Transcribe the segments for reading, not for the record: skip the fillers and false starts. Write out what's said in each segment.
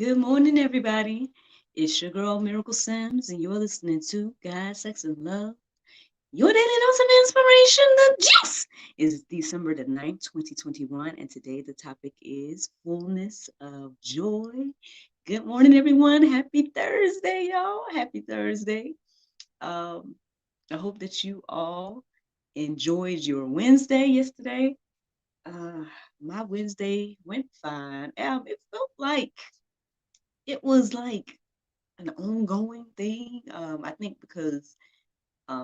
Good morning, everybody. It's your girl, Miracle Sims, and you're listening to God, Sex, and Love. Your daily dose of inspiration, the juice, is December the 9th, 2021, and today the topic is Fullness of Joy. Good morning, everyone. Happy Thursday, y'all. Happy Thursday. Um, I hope that you all enjoyed your Wednesday yesterday. Uh, my Wednesday went fine. It felt like it was like an ongoing thing. I think because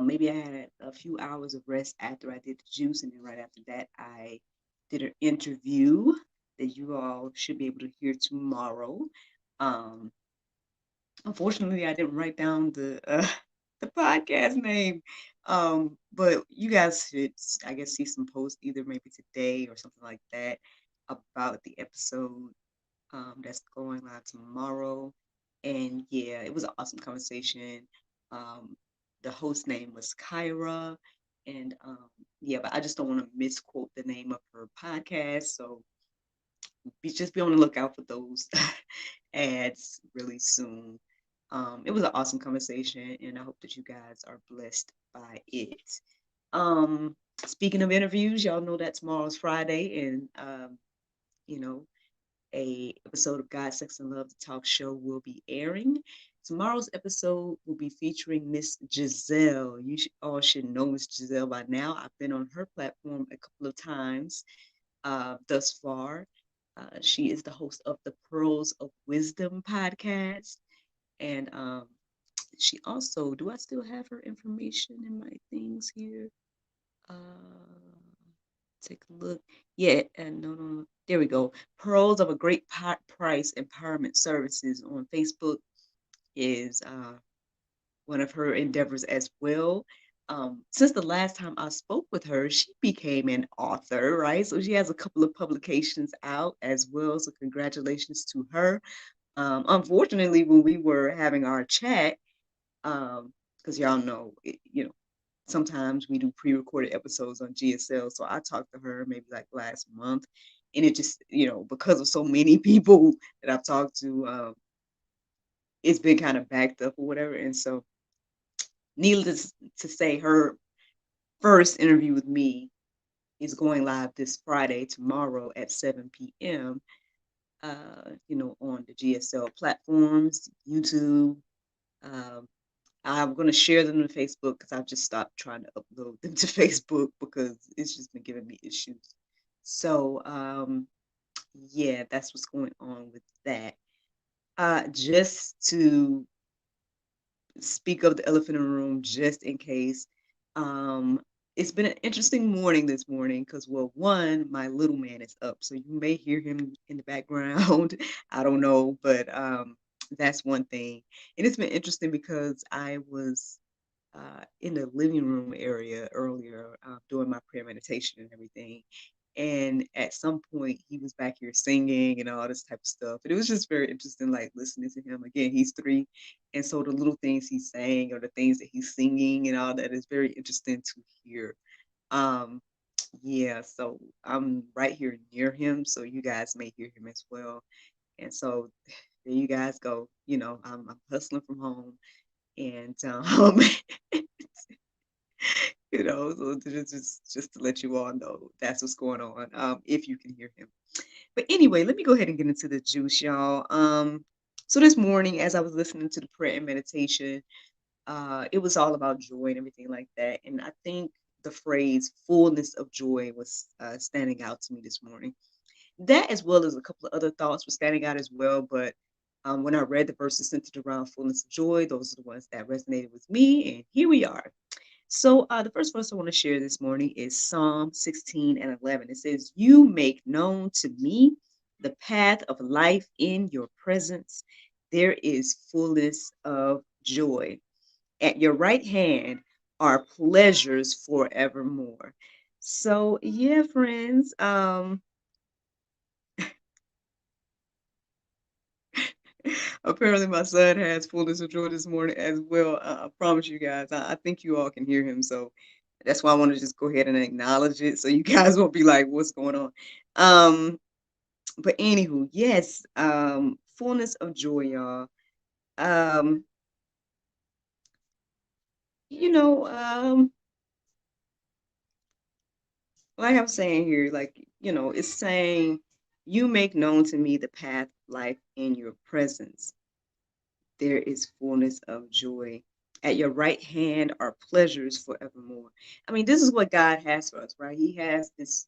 maybe I had a few hours of rest after I did the juice, and then right after that, I did an interview that you all should be able to hear tomorrow. Um, Unfortunately, I didn't write down the the podcast name, but you guys should, I guess, see some posts either maybe today or something like that about the episode that's going live tomorrow. And yeah, it was an awesome conversation. Um, the host name was Kyra. And yeah, but I just don't want to misquote the name of her podcast. So just be on the lookout for those ads really soon. It was an awesome conversation, and I hope that you guys are blessed by it. Speaking of interviews, y'all know that tomorrow's Friday, and you know, a episode of God, Sex, and Love, the talk show, will be airing. Tomorrow's episode will be featuring Miss Giselle. All should know Miss Giselle by now. I've been on her platform a couple of times thus far. She is the host of the Pearls of Wisdom podcast. And she also, do I still have her information in my things here? Uh, Take a look. Yeah, and no. There we go. Pearls of a Great Price Empowerment Services on Facebook is one of her endeavors as well. Since the last time I spoke with her, she became an author, right? So she has a couple of publications out as well. So congratulations to her. Unfortunately, when we were having our chat, because y'all know, sometimes we do pre-recorded episodes on GSL. So I talked to her maybe like last month, and it just, because of so many people that I've talked to, it's been kind of backed up or whatever. And so, needless to say, her first interview with me is going live this Friday, tomorrow at 7 p.m. On the GSL platforms, YouTube. Um, I'm going to share them to Facebook because I've just stopped trying to upload them to Facebook because it's just been giving me issues. So, yeah, that's what's going on with that. Just to speak of the elephant in the room, just in case, um, it's been an interesting morning this morning because, well, one, my little man is up, so you may hear him in the background. I don't know, but that's one thing. And it's been interesting because I was in the living room area earlier doing my prayer meditation and everything. And at some point, he was back here singing and all this type of stuff. And it was just very interesting, like listening to him. Again, he's 3. And so the little things he's saying or the things that he's singing and all that is very interesting to hear. Um, yeah, so I'm right here near him. So you guys may hear him as well. And so there you guys go. I'm hustling from home. And so just to let you all know that's what's going on, if you can hear him. But anyway, let me go ahead and get into the juice, y'all. So this morning, as I was listening to the prayer and meditation, it was all about joy and everything like that. And I think the phrase "fullness of joy" was standing out to me this morning. That, as well as a couple of other thoughts, were standing out as well. But when I read the verses centered around fullness of joy, those are the ones that resonated with me. And here we are. So the first verse I want to share this morning is Psalm 16 and 11. It says, "You make known to me the path of life. In your presence there is fullness of joy. At your right hand are pleasures forevermore." So yeah, friends. Apparently my son has fullness of joy this morning as well. I promise you guys. I think you all can hear him. So that's why I want to just go ahead and acknowledge it so you guys won't be like, what's going on? But anywho, yes, fullness of joy, y'all. Um, you know, like I'm saying here, like, it's saying, you make known to me the path of life. In your presence there is fullness of joy. At your right hand are pleasures forevermore. I mean, this is what God has for us, right? He has this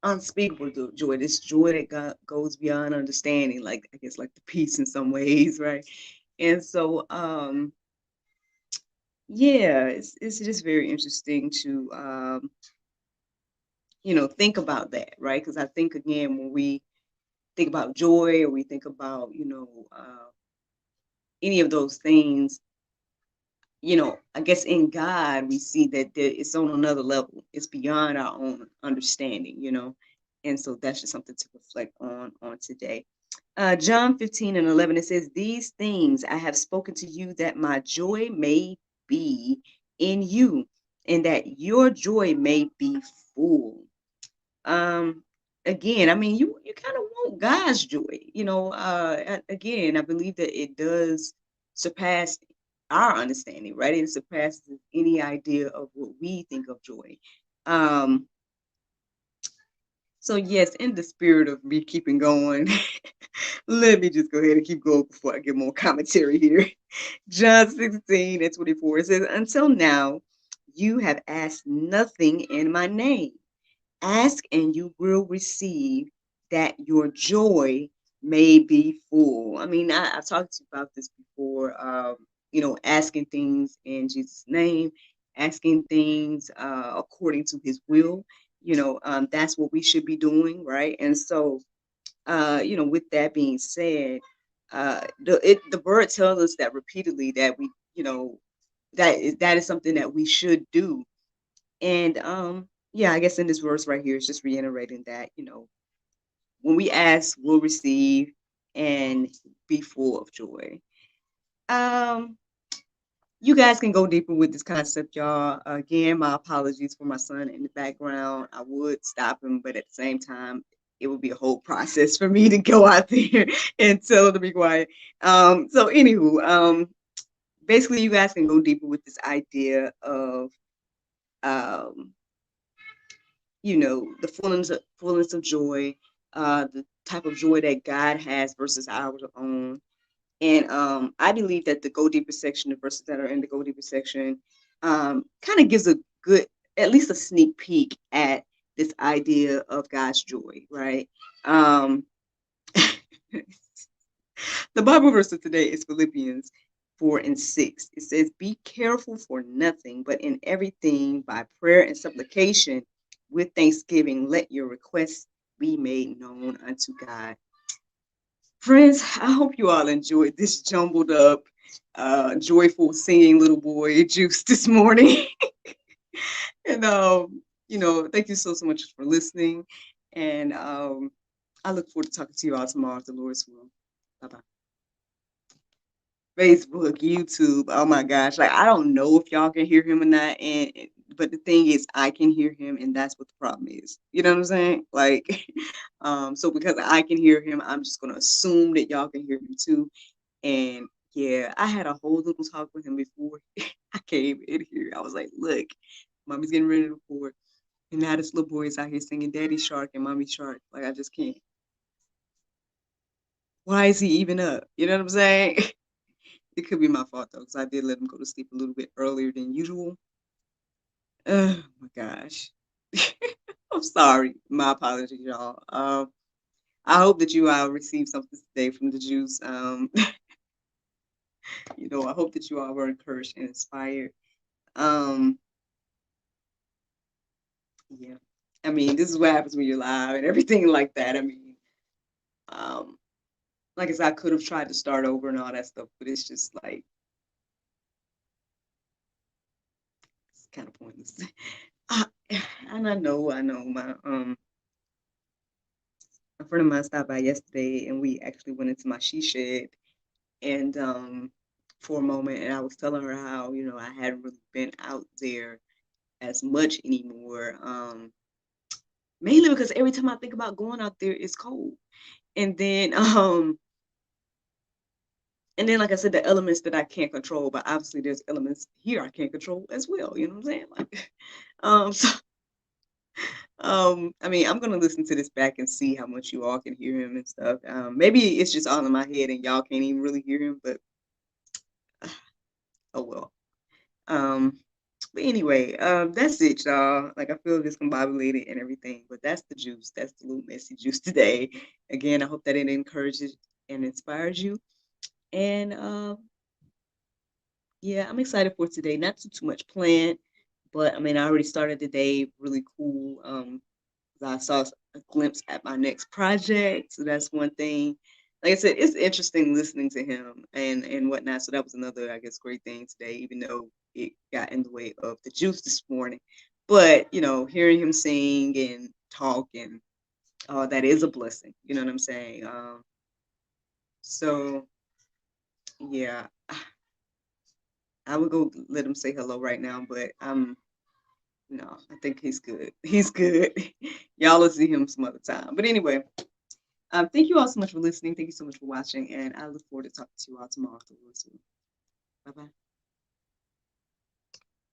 unspeakable joy, this joy that God goes beyond understanding, like, I guess, like the peace in some ways, right? And so, yeah, it's just very interesting to think about that, right? Because I think, again, when we think about joy, or we think about any of those things, I guess in God we see that it's on another level. It's beyond our own understanding. And so that's just something to reflect on today. John 15:11, it says, "These things I have spoken to you, that my joy may be in you, and that your joy may be full." um Again, I mean, you kind of want God's joy. Again, I believe that it does surpass our understanding, right? It surpasses any idea of what we think of joy. um so yes, in the spirit of me keeping going, let me just go ahead and keep going before I get more commentary here. John 16:24, it says, "Until now you have asked nothing in my name. Ask and you will receive, that your joy may be full." I mean, I've talked to you about this before. Asking things in Jesus' name, asking things according to his will. That's what we should be doing, right? And so, with that being said, the word tells us that repeatedly, that we, that is something that we should do. And yeah, I guess in this verse right here, it's just reiterating that, when we ask, we'll receive, and be full of joy. Um, you guys can go deeper with this concept, y'all. Again, my apologies for my son in the background. I would stop him, but at the same time, it would be a whole process for me to go out there and tell him to be quiet. So anywho, basically, you guys can go deeper with this idea of um the fullness of joy, the type of joy that God has versus our own. And I believe that the Go Deeper section, the verses that are in the Go Deeper section, kind of gives a good, at least a sneak peek at this idea of God's joy, right? Um, the Bible verse of today is Philippians 4:6. It says, "Be careful for nothing, but in everything by prayer and supplication with thanksgiving, let your requests be made known unto God." Friends, I hope you all enjoyed this jumbled up, joyful singing little boy juice this morning. And thank you so much for listening. And I look forward to talking to you all tomorrow if the Lord's will. Bye bye. Facebook, YouTube. Oh my gosh. Like, I don't know if y'all can hear him or not. But the thing is, I can hear him, and that's what the problem is. You know what I'm saying? Like, so because I can hear him, I'm just gonna assume that y'all can hear him too. And yeah, I had a whole little talk with him before I came in here. I was like, look, mommy's getting ready to record. And now this little boy is out here singing Daddy Shark and Mommy Shark. Like, I just can't. Why is he even up? You know what I'm saying? It could be my fault though, because I did let him go to sleep a little bit earlier than usual. Oh my gosh. I'm sorry. My apologies, y'all. I hope that you all received something today from the juice. I hope that you all were encouraged and inspired. Um, yeah. I mean, this is what happens when you're live and everything like that. I mean, um, like I said, I could have tried to start over and all that stuff, but it's just like, it's kind of pointless. I, and I know my a friend of mine stopped by yesterday, and we actually went into my she shed, and for a moment, and I was telling her how I hadn't really been out there as much anymore, mainly because every time I think about going out there, it's cold. And then And then, like I said, the elements that I can't control, but obviously there's elements here I can't control as well. You know what I'm saying? Like, so I mean, I'm gonna listen to this back and see how much you all can hear him and stuff. Maybe it's just all in my head and y'all can't even really hear him, but oh well. Um, but anyway, that's it, y'all. Like I feel discombobulated and everything, but that's the juice. That's the little messy juice today. Again, I hope that it encourages and inspires you. And yeah, I'm excited for today. Not too much planned, but I mean, I already started the day really cool. 'Cause I saw a glimpse at my next project, so that's one thing. Like I said, it's interesting listening to him and whatnot. So that was another, I guess, great thing today, even though it got in the way of the juice this morning. But hearing him sing and talk and that is a blessing. You know what I'm saying? So yeah, I would go let him say hello right now, but no, I think he's good. He's good. Y'all will see him some other time. But anyway, thank you all so much for listening. Thank you so much for watching, and I look forward to talking to you all tomorrow. Bye bye.